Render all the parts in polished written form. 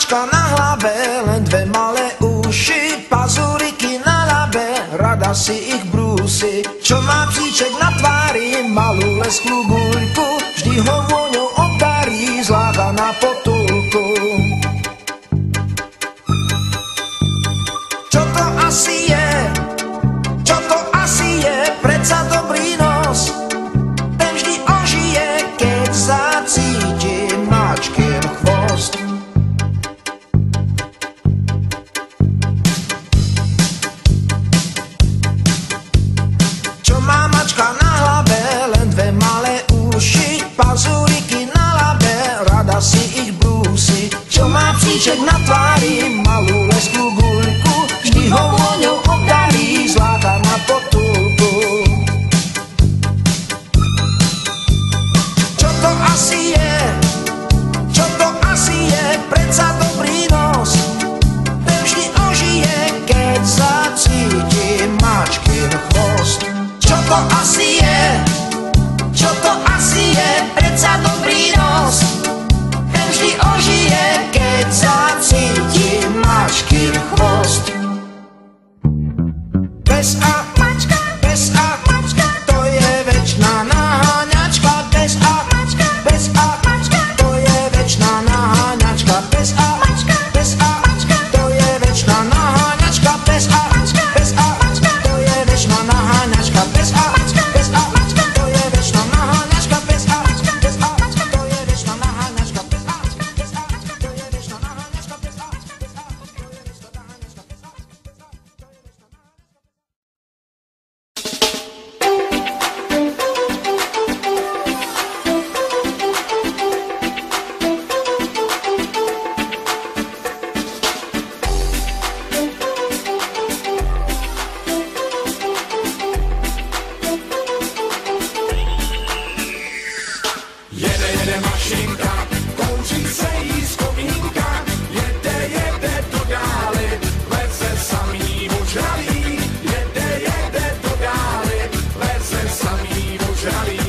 mačka na hlave, len dve malé uši, pazúriky na ľabe, rada si ich brúsi. Čo má psíček na tvári, malú lesklú guľku, vždy ho vôňou obdarí, zláva na potulku. Čo to asi je? Čo to asi je? Predsa dobrý nos, ten vždy ožije, keď zacíti mačkin chvost. Čo má mačka na hlave, len dve malé uši, pazúriky na ľabe, rada si ich brúsi. Čo má psíček na tvári, malú lesklú guľku, vždy ho vôňou obdarí, zláta na potulku. Čo to asi je? Čo to asi je? Predsa dobrý nos, ten vždy ožije, keď zacíti mačkin chvost. Čo to asi je? Čo to asi je? Predsa dobrý nos, ten vždy ožije, keď zacíti mačkin chvost. Pes a mačka, pes a mačka, to je večná naháňačka. Pes a mačka, to je večná naháňačka. Pes a mačka, to je večná naháňačka. Pes a mačka, to je večná naháňačka. Pes a mačka, to je večná naháňačka. Pes a mačka, to je večná naháňačka. Pes a mačka, to je večná naháňačka. Pes a mačka, to je večná naháňačka. Jede mašinka, kouří se jí z komínka, jede do dály, leze samý ožralý, jede do dály, leze samý ožralý.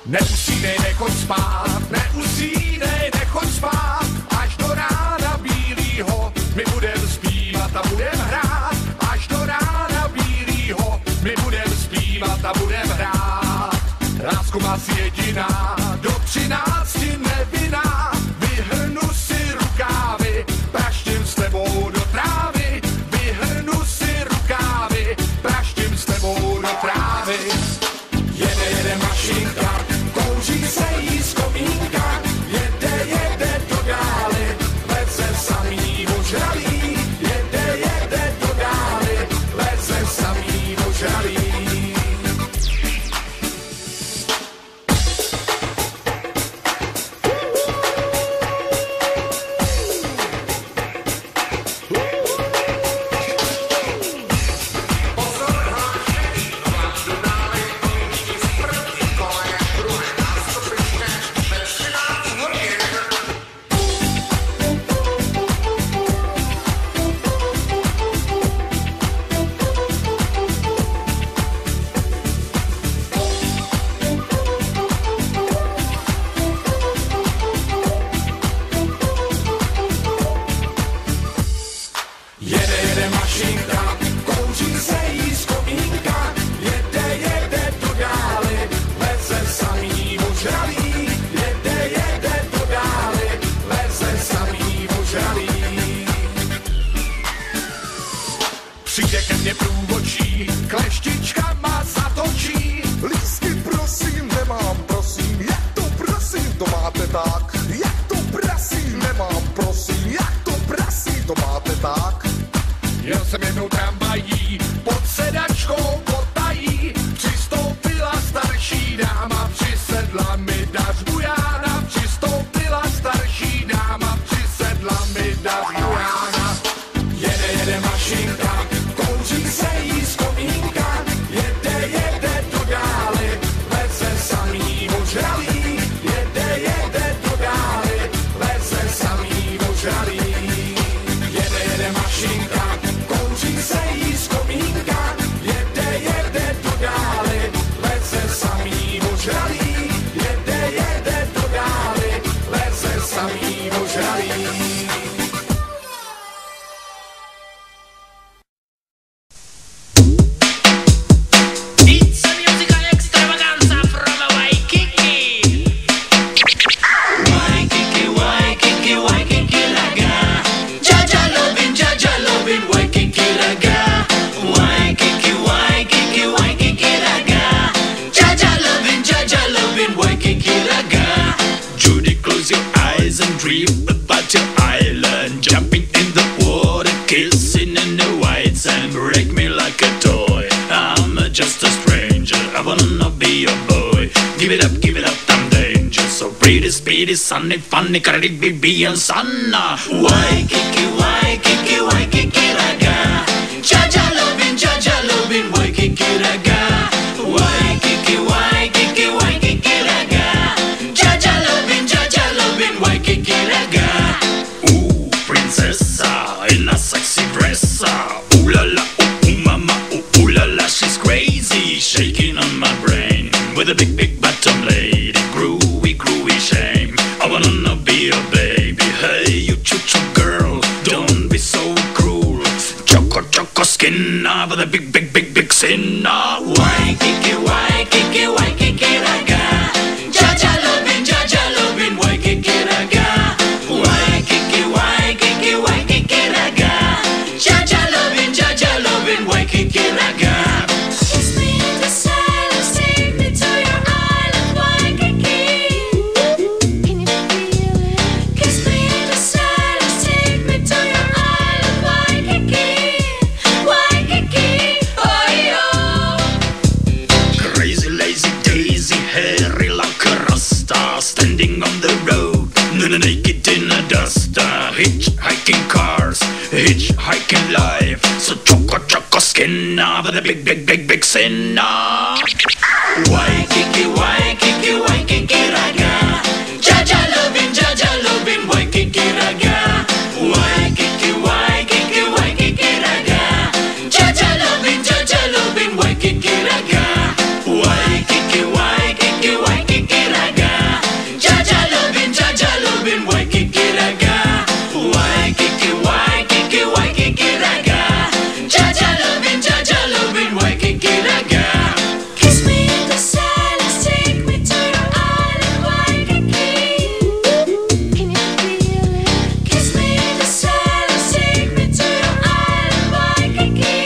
Neusínej, nechoď spát, neusínej, nechoď spát, až do rána bílýho my budem zpívat a budem hrát, až do rána bílýho my budem zpívat a budem hrát. Lásku má si jediná, do 13 nevinná, vyhrnu si rukávy, praštím s tebou do trávy, vyhrnu si rukávy, praštím s tebou do trávy. Jede mašinka, kouří se jí z komínka, jede do dály, leze samý ožralý, jede do dály, leze samý ožralý. Jede mašinka, kouří se jí z komínka, jede do dály, leze samý ožralý, jede do dály, leze samý ožralý. Přijde ke mně průvočí, kleštička má zatočí. Lístky prosím, nemám prosím, jak to prosím, to máte tak. Jak to prosím, nemám prosím, jak to prosím, to máte tak. Jel jsem jednou tramvají, pod sedačkou potají, přistoupila starší dáma, přisedla mi dař Bujána, přistoupila starší dáma, přisedla mi dař Bujána. Jede mašinka, kouří se jí z komínka, jede do dály, leze samý ožralý, jede do dály, leze samý ožralý. Jede mašinka, kouří se jí z komínka, jede do dály, leze samý ožralý, jede do dály, leze give it up, I'm danger. So pretty, speedy, sunny, funny, Caribbean and Sanna. Waikiki, Waikiki, Waikiki raga. Jaja lovin', Waikiki raga. Waikiki, Waikiki, Waikiki raga. Jaja lovin', Waikiki raga. Ooh, princessa in a sexy dress. Ooh la la, ooh mama, ooh la la, she's crazy, shaking on my brain with a big bottom lady. Groovy shame. I wanna be a baby. Hey, you choo-choo girl, don't be so cruel. Choco skin with a big sin. Waikiki, Waikiki, Waikiki raga. Jaja lovin', Waikiki raga. Waikiki, Waikiki, Waikiki raga. Jaja lovin', Waikiki raga. Kiss me in the silence, take me to your island, Waikiki. Can you feel it? Kiss me in the silence, take me to your island, Waikiki. Waikiki, oh yo. Crazy, lazy, daisy, hairy like a rasta, standing on the road, naked in a duster. Hitchhiking cars, hitchhiking life. So choco skin with a big sin. Waikiki, Waikiki, Waikiki raga. Jaja lovin', Waikiki raga. Waikiki, Waikiki, Waikiki raga. Jaja lovin', Waikiki raga. Waikiki, Waikiki, Waikiki raga. Jaja lovin', Waikiki raga. Waikiki, Waikiki, Waikiki raga. Jaja lovin', Waikiki raga. Kiss me in the silence, take me to your island, Waikiki. Can you feel it? Kiss me in the silence, take me to your island, Waikiki.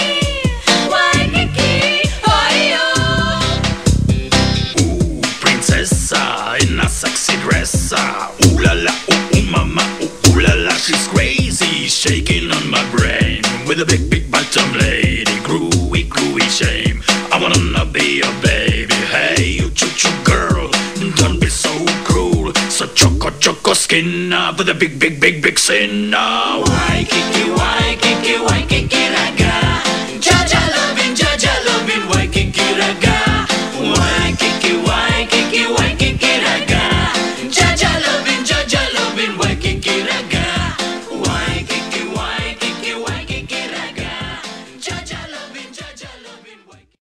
Waikiki, oh yo. Ooh, princessa in a sexy dress. Ooh la la, ooh mama, ooh la la, she's crazy, shaking on my brain with a big bottom lady. Groovy shame. I wanna be a baby. Hey, you choo-choo girl, don't be so cruel. So choco skin with a big sin. Waikiki, Waikiki, Waikiki raga. Jaja lovin', Waikiki raga. Waikiki, Waikiki, Waikiki raga. Jaja lovin', Waikiki raga. Waikiki, Waikiki, Waikiki raga. Jaja lovin', Waikiki.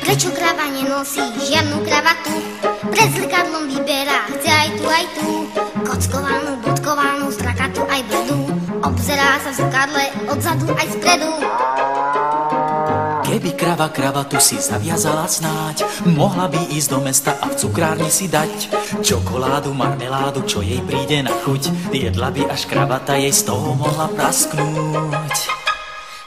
Prečo krava nenosí žiadnu kravatu? Pred zrkadlom vyberá, chce aj tu. Kockovanú, bodkovanú, strakatú aj bledú. Obzerá sa v zrkadle odzadu aj spredu. Keby kravatu si zaviazala snáď, mohla by ísť do mesta a v cukrárni si dať čokoládu, marmeládu, čo jej príde na chuť. Jedla by až kravata jej z toho mohla prasknúť.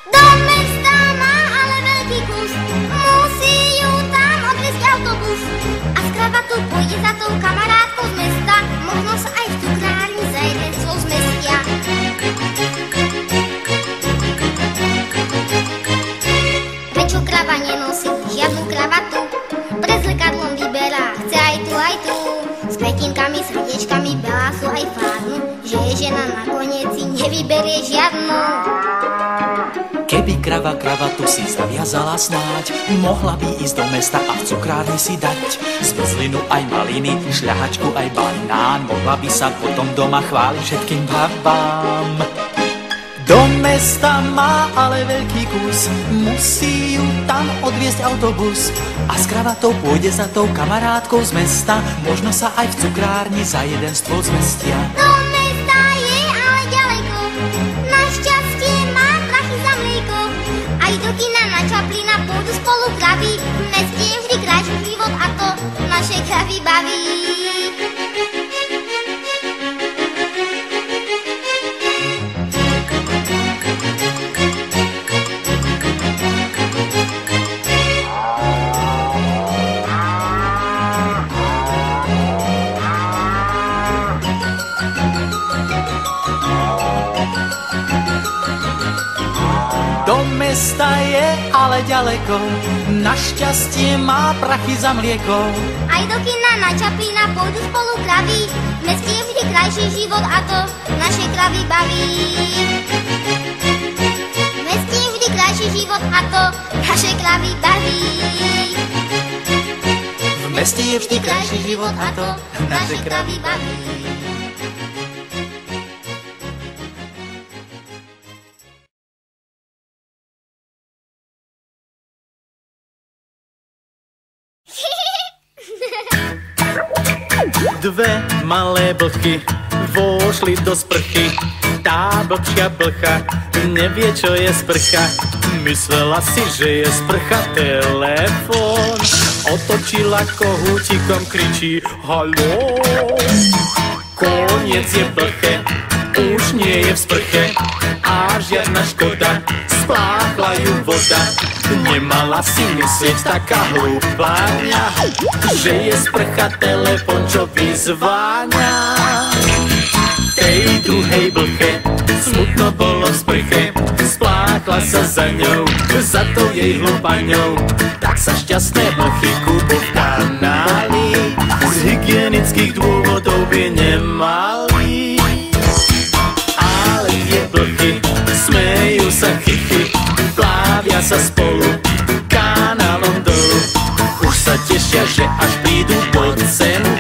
Do mesta má ale veľký kus, musí ju tam odviesť autobus. A s kravatou pôjde za tou kamarátkou z mesta, možno sa aj v cukrárni za jeden svoj zmestia. Prečo krava nenosí žiadnu kravatu? Pred zrkadlom vyberá, chce aj tu. S kvetinkami, srdiečkami, belásu aj fárnu, že je žena nakoniec si nevyberie žiadnu. Keby kravatu si zaviazala snáď, mohla by ísť do mesta a v cukrárni si dať zmrzlinu aj maliny, šľahačku aj banán. Mohla by sa potom doma chváliť všetkým babám. Do mesta má ale veľký kus, musí ju tam odviesť autobus. A s kravatou pôjde za tou kamarátkou z mesta, možno sa aj v cukrárni za jeden stôl zmestia. Do mesta je ale ďaleko, našťastie má prachy za mlieko. Aj do kina na Chaplina pôjdu spolu kravy, v meste je vždy kráčky život a to naše kravy baví. cesta je ale ďaleko, našťastie má prachy za mlieko. Aj do kina na Čapína pôjdu spolu kravy, v meste je vždy krajší život a to naše kravy baví. V meste je vždy krajší život a to naše kravy baví. V meste je vždy krajší život a to naše kravy baví. Dve malé blchy vošli do sprchy. Tá blbšia blcha nevie, čo je sprcha. Myslela si, že je sprcha telefón. Otočila kohútikom, kričí haló. Koniec je blche, už nie je v sprche. A žiadna škoda, spláchla ju voda. Nemala si myslieť taká hlúpáňa, že je sprcha telefon, čo vyzváňa. Tej druhej blche smutno bolo v sprche, spláchla sa za ňou, za tou jej hlúpaňou. Tak sa šťastné blchy kúpu v kanáli, z hygienických dôvodov by nemali. Ale tie blchy smejú sa chichy, plávia sa spolu kanálom dolu. Už sa tešia, že až prídu do cenu,